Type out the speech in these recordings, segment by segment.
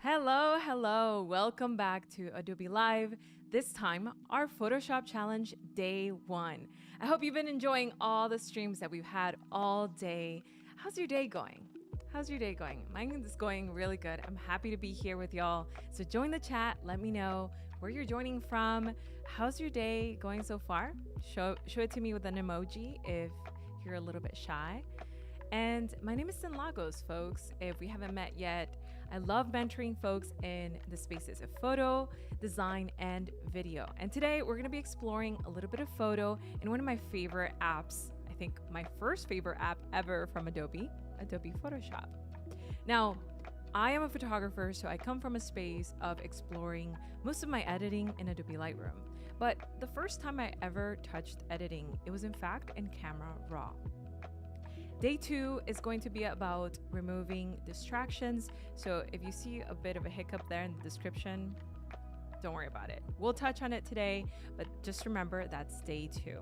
Hello, hello. Welcome back to Adobe Live. This time, our Photoshop challenge day 1. I hope you've been enjoying all the streams that we've had all day. How's your day going? How's your day going? Mine is going really good. I'm happy to be here with y'all. So join the chat. Let me know where you're joining from. How's your day going so far? Show it to me with an emoji if you're a little bit shy. And my name is Cyn Lagos, folks. If we haven't met yet, I love mentoring folks in the spaces of photo, design, and video. And today we're going to be exploring a little bit of photo in one of my favorite apps. I think my first favorite app ever from Adobe Photoshop. Now, I am a photographer, so I come from a space of exploring most of my editing in Adobe Lightroom. But the first time I ever touched editing, it was in fact in Camera Raw. Day 2 is going to be about removing distractions. So if you see a bit of a hiccup there in the description, don't worry about it. We'll touch on it today, but just remember that's day 2.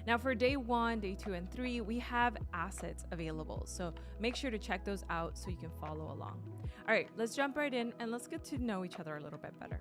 Now for day 1, day 2, and 3, we have assets available. So make sure to check those out so you can follow along. All right, let's jump right in and let's get to know each other a little bit better.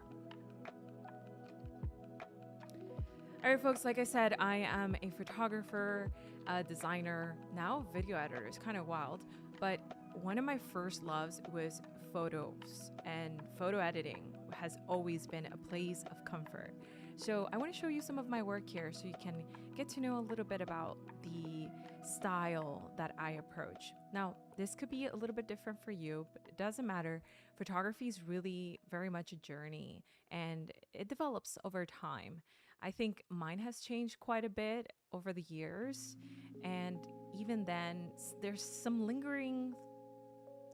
All right, folks, like I said, I am a photographer, a designer, now video editor. It's kind of wild, but one of my first loves was photos, and photo editing has always been a place of comfort. So I want to show you some of my work here so you can get to know a little bit about the style that I approach. Now, this could be a little bit different for you, but it doesn't matter. Photography is really very much a journey and it develops over time. I think mine has changed quite a bit over the years. And even then, there's some lingering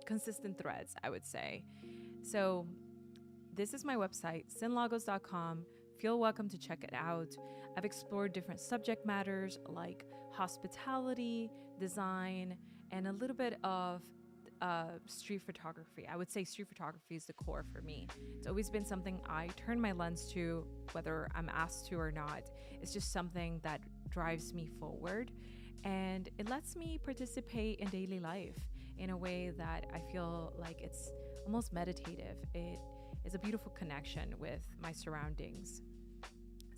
consistent threads, I would say. So this is my website, cynlagos.com. Feel welcome to check it out. I've explored different subject matters like hospitality, design, and a little bit of street photography. I would say street photography is the core for me. It's always been something I turn my lens to, whether I'm asked to or not. It's just something that drives me forward, and it lets me participate in daily life in a way that I feel like it's almost meditative. It is a beautiful connection with my surroundings.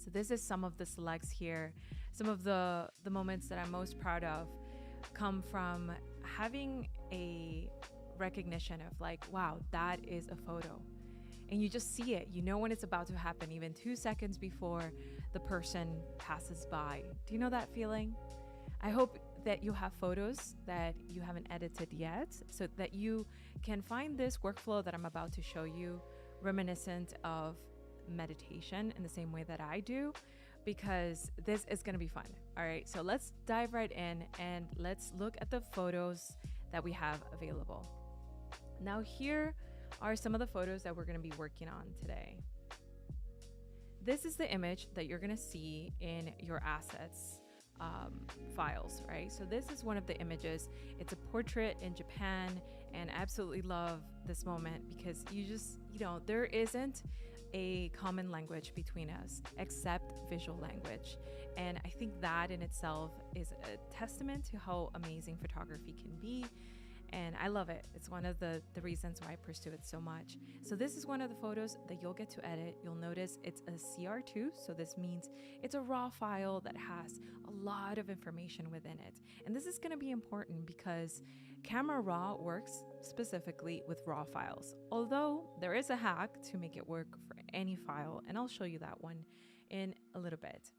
So this is some of the selects here. Some of the moments that I'm most proud of come from having a recognition of like, wow, that is a photo. And you just see it. You know when it's about to happen, even 2 seconds before the person passes by. Do you know that feeling? I hope that you have photos that you haven't edited yet so that you can find this workflow that I'm about to show you reminiscent of meditation in the same way that I do, because this is going to be fun. All right, so let's dive right in and let's look at the photos that we have available. Now here are some of the photos that we're going to be working on today. This is the image that you're going to see in your assets files, right? So this is one of the images. It's a portrait in Japan, and I absolutely love this moment because there isn't a common language between us except visual language. And I think that in itself is a testament to how amazing photography can be. And I love it. It's one of the reasons why I pursue it so much. So this is one of the photos that you'll get to edit. You'll notice it's a CR2. So this means it's a raw file that has a lot of information within it. And this is going to be important because Camera Raw works specifically with raw files. Although there is a hack to make it work for any file. And I'll show you that one in a little bit.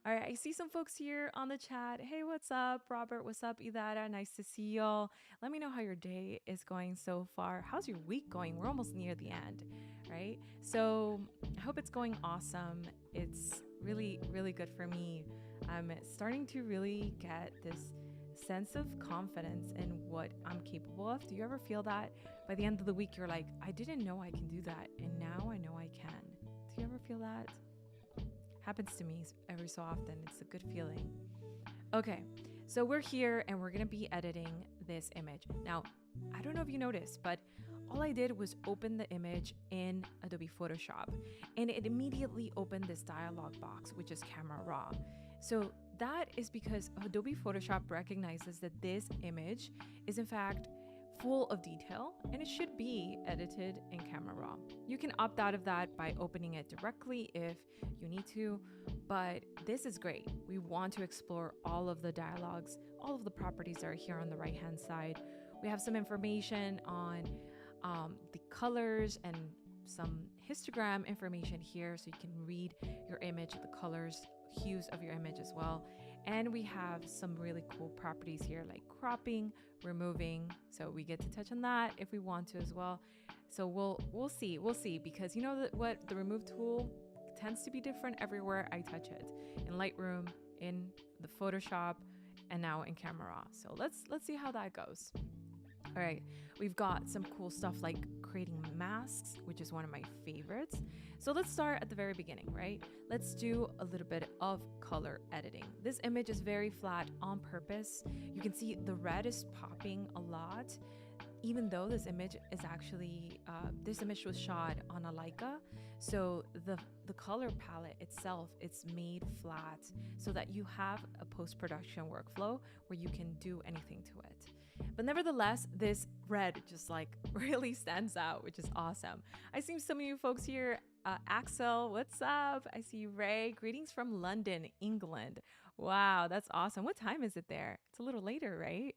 All right, I see some folks here on the chat. Hey, what's up? Robert, what's up? Idara, nice to see y'all. Let me know how your day is going so far. How's your week going? We're almost near the end, right? So I hope it's going awesome. It's really, really good for me. I'm starting to really get this sense of confidence in what I'm capable of. Do you ever feel that? By the end of the week, you're like, I didn't know I can do that, and now I know I can. Do you ever feel that? Happens to me every so often. It's a good feeling. Okay, so we're here and we're gonna be editing this image. Now, I don't know if you noticed, but all I did was open the image in Adobe Photoshop and it immediately opened this dialog box, which is Camera Raw. So that is because Adobe Photoshop recognizes that this image is in fact full of detail, and it should be edited in Camera Raw. You can opt out of that by opening it directly if you need to, but this is great. We want to explore all of the dialogues, all of the properties that are here on the right-hand side. We have some information on the colors and some histogram information here, so you can read your image, the colors, hues of your image as well. And we have some really cool properties here like cropping, removing. So we get to touch on that if we want to as well. So we'll see because you know that what the remove tool tends to be different everywhere I touch it. In Lightroom, in the Photoshop, and now in Camera Raw. So let's see how that goes. All right, we've got some cool stuff like creating masks, which is one of my favorites. So let's start at the very beginning, right? Let's do a little bit of color editing. This image is very flat on purpose. You can see the red is popping a lot, even though this image is actually, this image was shot on a Leica. So the color palette itself, it's made flat so that you have a post-production workflow where you can do anything to it. But nevertheless, this red just like really stands out, which is awesome. I see some of you folks here. Axel, what's up? I see Ray. Greetings from London, England. Wow, that's awesome. What time is it there? It's a little later, right?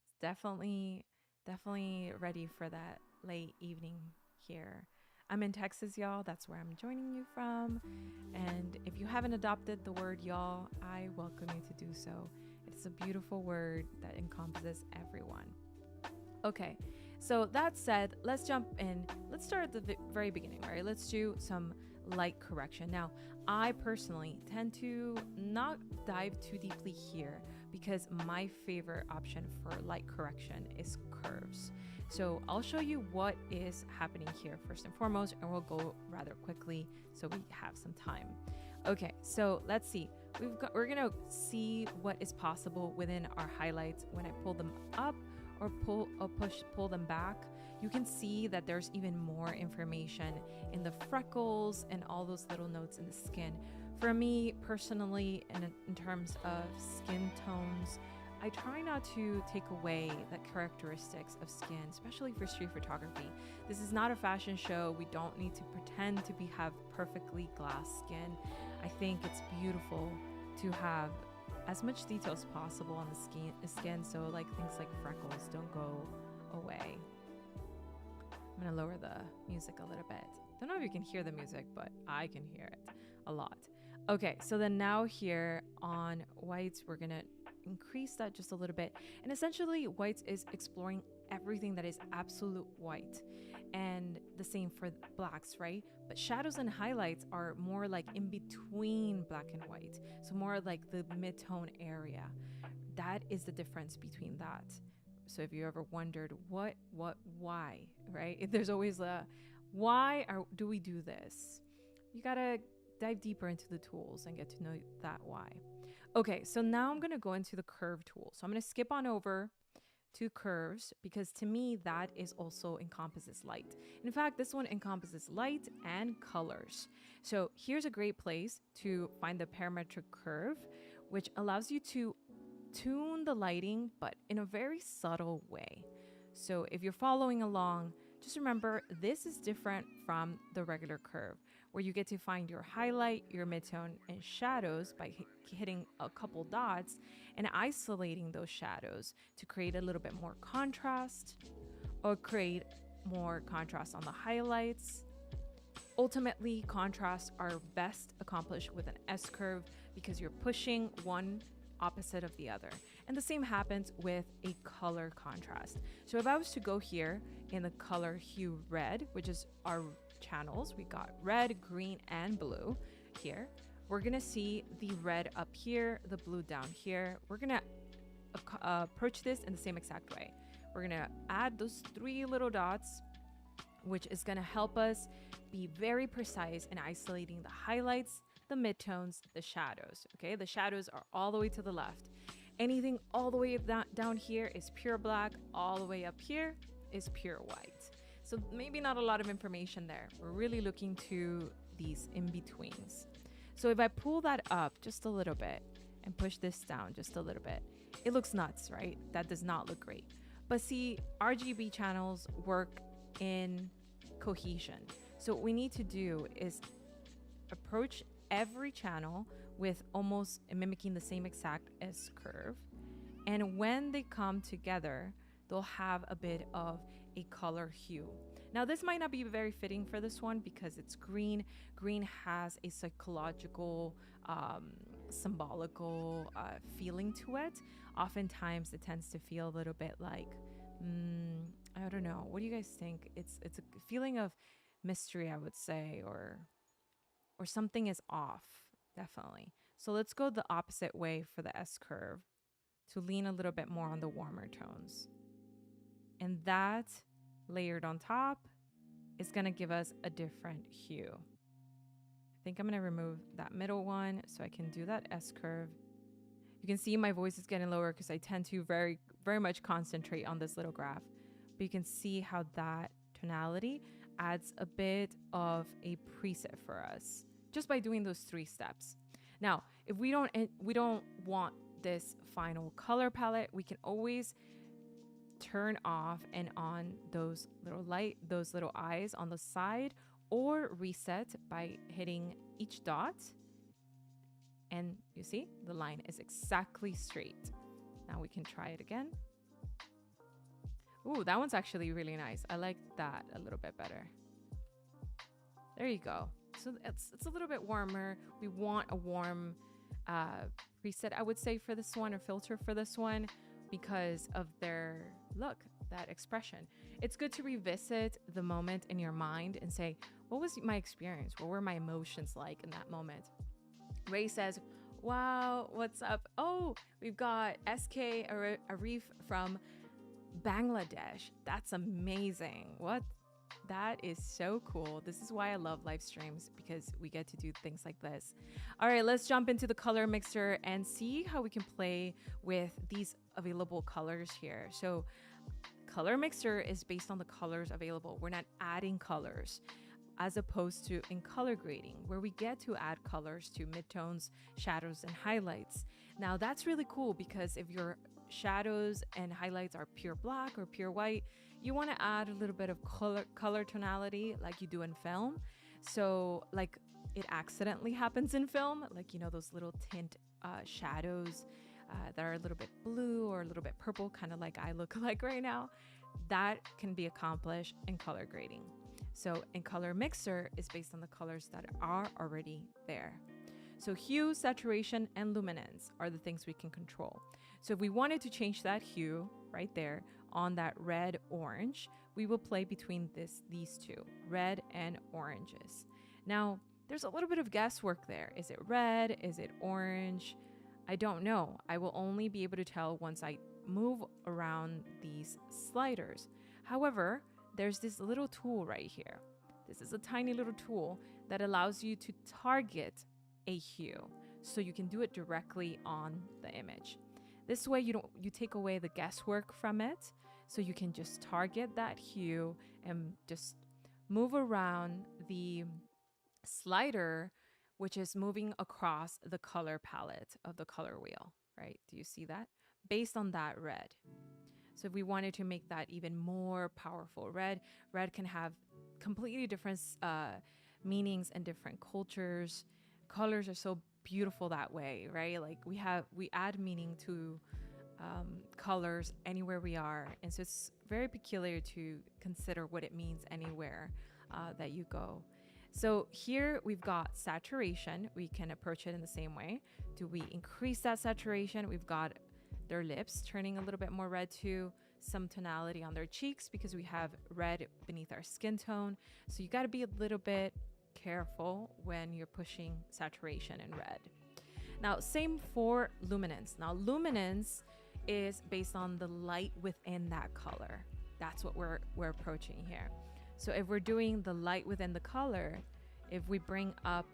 It's definitely ready for that late evening here. I'm in Texas, y'all. That's where I'm joining you from. And if you haven't adopted the word y'all, I welcome you to do so. It's a beautiful word that encompasses everyone. Okay, so that said, let's jump in. Let's start at the very beginning, right? Let's do some light correction. Now, I personally tend to not dive too deeply here because my favorite option for light correction is curves. So I'll show you what is happening here first and foremost, and we'll go rather quickly so we have some time. Okay, so let's see. We're gonna see what is possible within our highlights when I pull them up or pull them back. You can see that there's even more information in the freckles and all those little notes in the skin. For me personally, in terms of skin tones, I try not to take away the characteristics of skin, especially for street photography. This is not a fashion show. We don't need to pretend to have perfectly glass skin. I think it's beautiful to have as much detail as possible on the skin, so like things like freckles don't go away. I'm gonna lower the music a little bit. Don't know if you can hear the music, but I can hear it a lot. Okay, so then now here on whites, we're gonna increase that just a little bit. And essentially whites is exploring everything that is absolute white, and the same for blacks, right? But shadows and highlights are more like in between black and white, so more like the mid-tone area. That is the difference between that. So if you ever wondered why, right? There's always a why do we do this? You gotta dive deeper into the tools and get to know that why. Okay, so now I'm gonna go into the curve tool. So I'm gonna skip on over to curves because to me that is also encompasses light. In fact, this one encompasses light and colors. So here's a great place to find the parametric curve, which allows you to tune the lighting, but in a very subtle way. So if you're following along, just remember this is different from the regular curve, where you get to find your highlight, your midtone, and shadows by hitting a couple dots and isolating those shadows to create a little bit more contrast or create more contrast on the highlights. Ultimately, contrasts are best accomplished with an S-curve because you're pushing one opposite of the other. And the same happens with a color contrast. So if I was to go here in the color hue red, which is our channels, we got red, green, and blue here. We're gonna see the red up here, the blue down here. We're gonna approach this in the same exact way. We're gonna add those 3 little dots, which is gonna help us be very precise in isolating the highlights, the midtones, the shadows. Okay, the shadows are all the way to the left. Anything all the way down here is pure black, all the way up here is pure white. So maybe not a lot of information there. We're really looking to these in-betweens. So if I pull that up just a little bit and push this down just a little bit, it looks nuts, right? That does not look great. But see, RGB channels work in cohesion. So what we need to do is approach every channel with almost mimicking the same exact S curve. And when they come together, they'll have a bit of a color hue. Now, this might not be very fitting for this one because it's green. Green has a psychological, symbolical feeling to it. Oftentimes, it tends to feel a little bit like, I don't know. What do you guys think? It's a feeling of mystery, I would say, or something is off, definitely. So let's go the opposite way for the S curve to lean a little bit more on the warmer tones. And that layered on top is going to give us a different hue. I think I'm going to remove that middle one so I can do that S curve. You can see my voice is getting lower because I tend to very, very much concentrate on this little graph. But you can see how that tonality adds a bit of a preset for us just by doing those 3 steps. Now, if we don't want this final color palette, we can always turn off and on those little eyes on the side, or reset by hitting each dot. And you see, the line is exactly straight. Now we can try it again. Ooh, that one's actually really nice. I like that a little bit better. There you go. So it's a little bit warmer. We want a warm preset, I would say, for this one, or filter for this one, because of their look, that expression. It's good to revisit the moment in your mind and say, what was my experience? What were my emotions like in that moment? Ray says, wow, what's up? Oh, we've got SK Arif from Bangladesh. That's amazing. What? That is so cool. This is why I love live streams, because we get to do things like this. All right, let's jump into the color mixer and see how we can play with these available colors here. So color mixer is based on the colors available. We're not adding colors, as opposed to in color grading, where we get to add colors to midtones, shadows, and highlights. Now that's really cool, because if your shadows and highlights are pure black or pure white, you want to add a little bit of color tonality like you do in film. So like it accidentally happens in film, like, you know, those little tint shadows that are a little bit blue or a little bit purple, kind of like I look like right now. That can be accomplished in color grading. So in color mixer is based on the colors that are already there. So hue, saturation, and luminance are the things we can control. So if we wanted to change that hue right there on that red orange, we will play between these two, red and oranges. Now, there's a little bit of guesswork there. Is it red? Is it orange? I don't know. I will only be able to tell once I move around these sliders. However, there's this little tool right here. This is a tiny little tool that allows you to target a hue, so you can do it directly on the image. This way you take away the guesswork from it, so you can just target that hue and just move around the slider, which is moving across the color palette of the color wheel, right? Do you see that? Based on that red. So if we wanted to make that even more powerful, red can have completely different meanings in different cultures. Colors are so beautiful that way, right? Like we add meaning to colors anywhere we are. And so it's very peculiar to consider what it means anywhere that you go. So here we've got saturation. We can approach it in the same way. Do we increase that saturation? We've got their lips turning a little bit more red too, some tonality on their cheeks because we have red beneath our skin tone. So you got to be a little bit careful when you're pushing saturation in red. Now, same for luminance. Now, luminance is based on the light within that color. That's what we're approaching here. So if we're doing the light within the color, if we bring up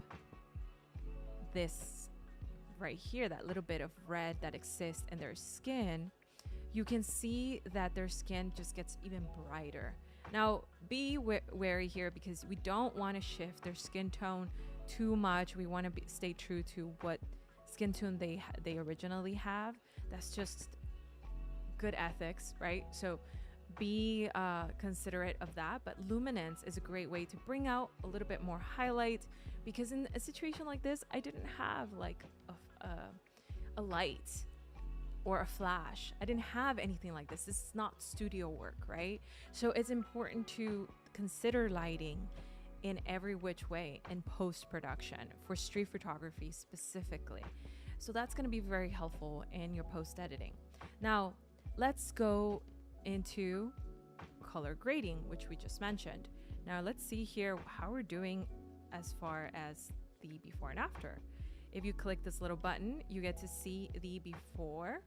this right here, that little bit of red that exists in their skin, you can see that their skin just gets even brighter. Now, be wary here because we don't want to shift their skin tone too much. We want to stay true to what skin tone they originally have. That's just good ethics, right? So be considerate of that. But luminance is a great way to bring out a little bit more highlight, because in a situation like this, I didn't have like a light or a flash. I didn't have anything like this. This is not studio work, right? So it's important to consider lighting in every which way in post-production for street photography specifically. So that's going to be very helpful in your post editing. Now, let's go into color grading, which we just mentioned. Now, let's see here how we're doing as far as the before and after. If you click this little button, you get to see the before.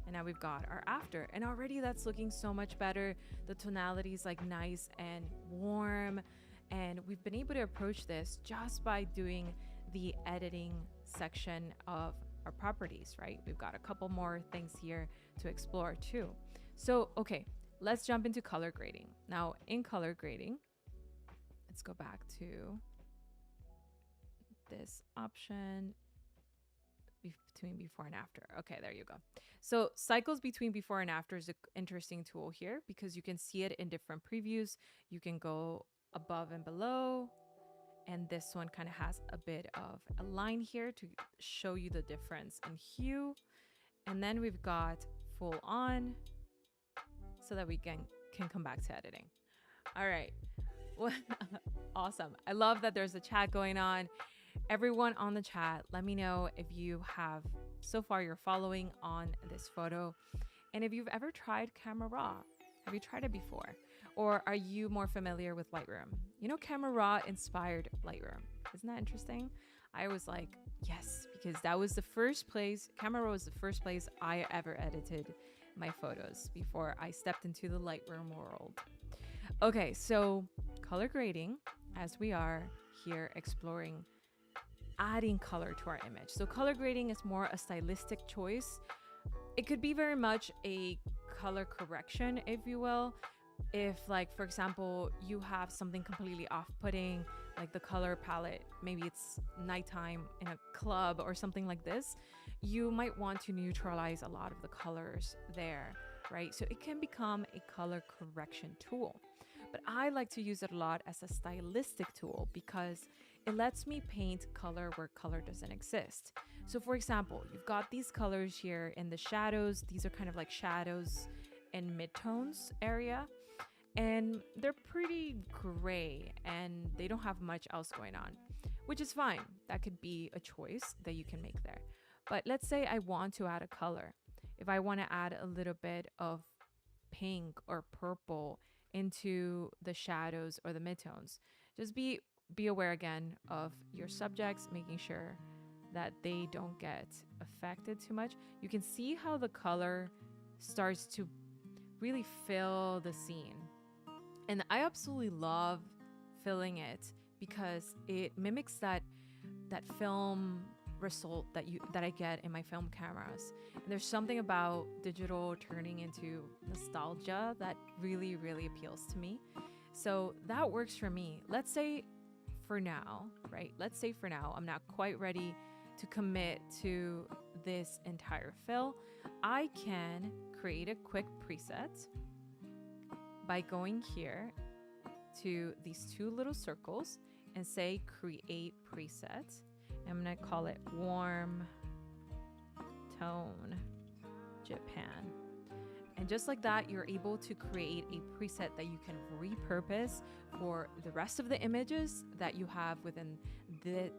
And now we've got our after. And already that's looking so much better. The tonality is like nice and warm. And we've been able to approach this just by doing the editing section of our properties, right? We've got a couple more things here to explore too. So, okay, let's jump into color grading. Now, in color grading, let's go back to this option between before and after. Okay, there you go. So cycles between before and after is an interesting tool here because you can see it in different previews. You can go above and below, and this one kind of has a bit of a line here to show you the difference in hue. And then we've got full on so that we can come back to editing. All right. Well, awesome. I love that there's a chat going on. Everyone on the chat, let me know if you have, so far you're following on this photo, and if you've ever tried Camera Raw. Have you tried it before? Or are you more familiar with Lightroom? You know, Camera Raw inspired Lightroom. Isn't that interesting? I was like, yes, because that was the first place, Camera Raw was the first place I ever edited my photos before I stepped into the Lightroom world. Okay, so color grading, as we are here exploring adding color to our image. So color grading is more a stylistic choice. It could be very much a color correction, if you will. If, like, for example, you have something completely off-putting, like the color palette, maybe it's nighttime in a club or something like this, you might want to neutralize a lot of the colors there, right? So it can become a color correction tool. But I like to use it a lot as a stylistic tool because it lets me paint color where color doesn't exist. So for example, you've got these colors here in the shadows. These are kind of like shadows and midtones area. And they're pretty gray and they don't have much else going on, which is fine. That could be a choice that you can make there. But let's say I want to add a color. If I want to add a little bit of pink or purple into the shadows or the midtones, just be aware again of your subjects, making sure that they don't get affected too much. You can see how the color starts to really fill the scene. And I absolutely love filling it because it mimics that film result that I get in my film cameras. And there's something about digital turning into nostalgia that really, really appeals to me. So that works for me. Let's say for now, right? Let's say for now, I'm not quite ready to commit to this entire fill. I can create a quick preset by going here to these two little circles and say create preset. I'm going to call it warm tone Japan. And just like that, you're able to create a preset that you can repurpose for the rest of the images that you have within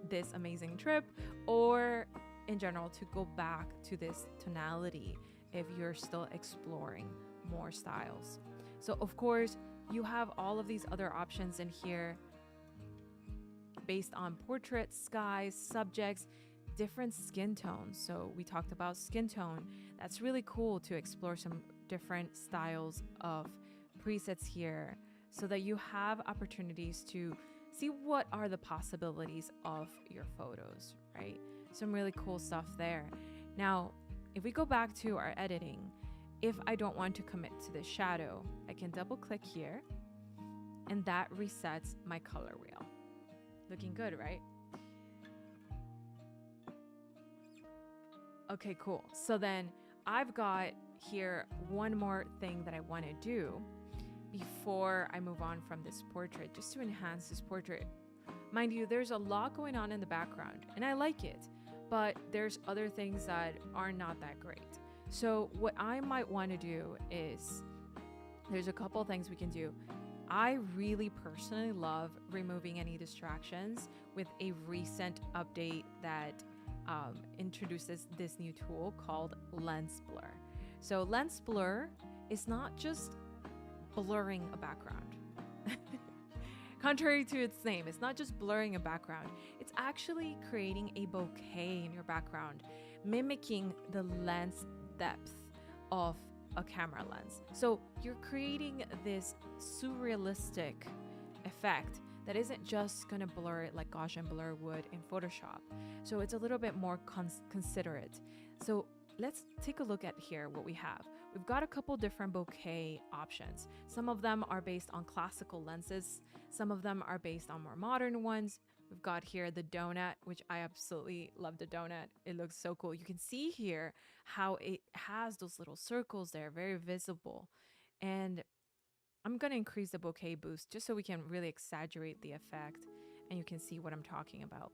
this amazing trip, or in general to go back to this tonality if you're still exploring more styles. So of course, you have all of these other options in here based on portraits, skies, subjects, different skin tones. So we talked about skin tone. That's really cool to explore some different styles of presets here so that you have opportunities to see what are the possibilities of your photos, right? Some really cool stuff there. Now, if we go back to our editing, if I don't want to commit to the shadow, I can double click here and that resets my color wheel. Looking good, right? Okay, cool. So then I've got here one more thing that I want to do before I move on from this portrait, just to enhance this portrait. Mind you, there's a lot going on in the background and I like it, but there's other things that are not that great. So what I might want to do is, there's a couple things we can do. I really personally love removing any distractions with a recent update that introduces this new tool called lens blur. So lens blur is not just blurring a background. Contrary to its name, it's not just blurring a background. It's actually creating a bokeh in your background, mimicking the lens depth of a camera lens. So you're creating this surrealistic effect that isn't just gonna blur it like Gaussian blur would in Photoshop. So it's a little bit more considerate. So let's take a look at here what we have. We've got a couple different bokeh options. Some of them are based on classical lenses. Some of them are based on more modern ones. We've got here the donut, which I absolutely love the donut. It looks so cool. You can see here how it has those little circles there, very visible. And I'm gonna increase the bokeh boost just so we can really exaggerate the effect and you can see what I'm talking about.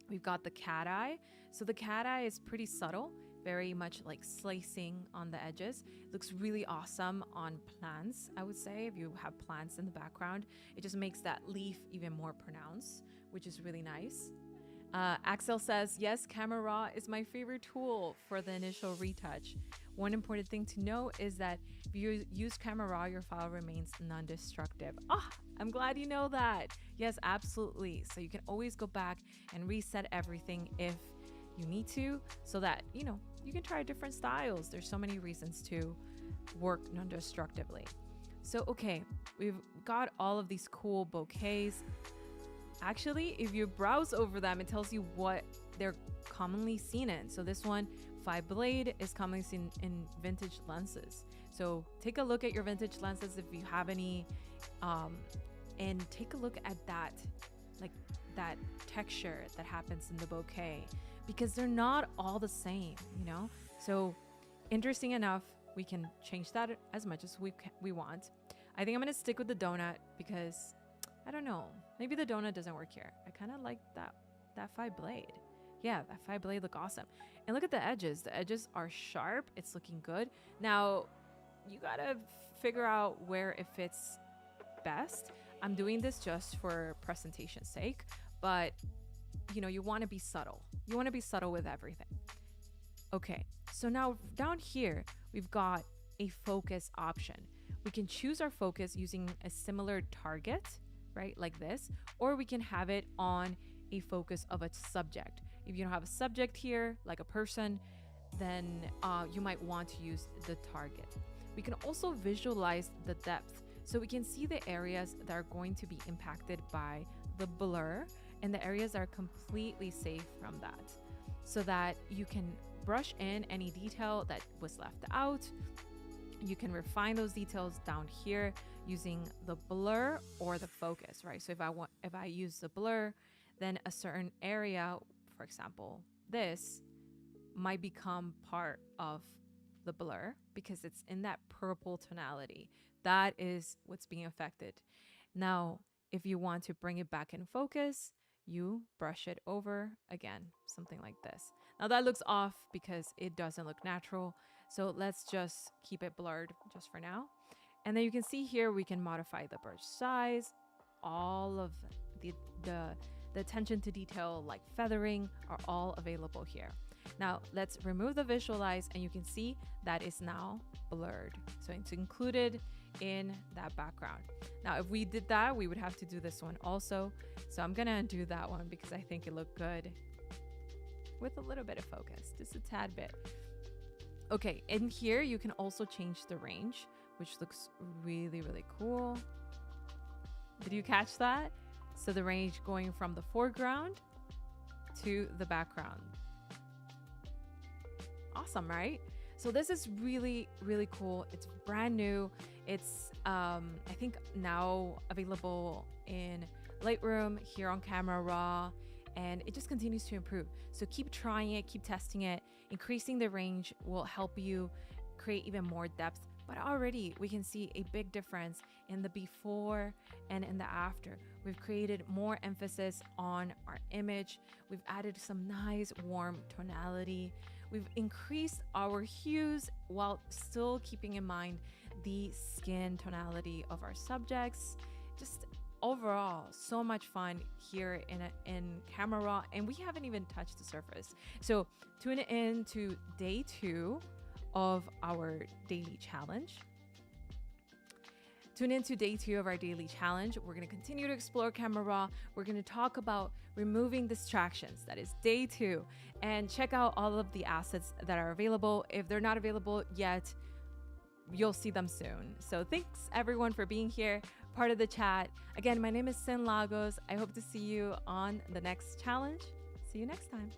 We've got the cat eye. So the cat eye is pretty subtle, very much like slicing on the edges. It looks really awesome on plants, I would say. If you have plants in the background, it just makes that leaf even more pronounced, which is really nice. Axel says, yes, Camera Raw is my favorite tool for the initial retouch. One important thing to know is that if you use Camera Raw, your file remains non-destructive. I'm glad you know that. Yes, absolutely. So you can always go back and reset everything if you need to, so that, you know, you can try different styles. There's so many reasons to work non-destructively. So, okay, we've got all of these cool bouquets. Actually, if you browse over them, it tells you what they're commonly seen in. So this one, 5-blade, is commonly seen in vintage lenses. So take a look at your vintage lenses if you have any, and take a look at that, like that texture that happens in the bouquet, because they're not all the same, you know? So interesting enough, we can change that as much as we want. I think I'm gonna stick with the donut because I don't know, maybe the donut doesn't work here. I kind of like that 5-blade. Yeah, that 5-blade look awesome. And look at the edges. The edges are sharp. It's looking good. Now, you gotta figure out where it fits best. I'm doing this just for presentation's sake, but you know, you want to be subtle. You want to be subtle with everything. Okay, so now down here, we've got a focus option. We can choose our focus using a similar target, right, like this, or we can have it on a focus of a subject. If you don't have a subject here, like a person, then you might want to use the target. We can also visualize the depth, so we can see the areas that are going to be impacted by the blur and the areas that are completely safe from that, so that you can brush in any detail that was left out. You can refine those details down here using the blur or the focus, right? So if I use the blur, then a certain area, for example, this might become part of the blur because it's in that purple tonality. That is what's being affected. Now, if you want to bring it back in focus, you brush it over again, something like this. Now that looks off because it doesn't look natural. So let's just keep it blurred just for now. And then you can see here, we can modify the brush size. All of the attention to detail like feathering are all available here. Now let's remove the visualize and you can see that is now blurred. So it's included in that background. Now, if we did that, we would have to do this one also. So I'm gonna undo that one because I think it looked good with a little bit of focus, just a tad bit. Okay, in here, you can also change the range, which looks really, really cool. Did you catch that? So the range going from the foreground to the background. Awesome, right? So this is really, really cool. It's brand new. It's, I think now available in Lightroom, here on Camera Raw, and it just continues to improve. So keep trying it, keep testing it. Increasing the range will help you create even more depth, but already we can see a big difference in the before and in the after. We've created more emphasis on our image. We've added some nice warm tonality. We've increased our hues while still keeping in mind the skin tonality of our subjects. Just overall, so much fun here in Camera Raw, and we haven't even touched the surface. So tune in to day 2 of our daily challenge. Tune into day 2 of our daily challenge. We're going to continue to explore Camera Raw. We're going to talk about removing distractions. That is day 2. And check out all of the assets that are available. If they're not available yet, you'll see them soon. So thanks everyone for being here, part of the chat. Again, my name is Cyn Lagos. I hope to see you on the next challenge. See you next time.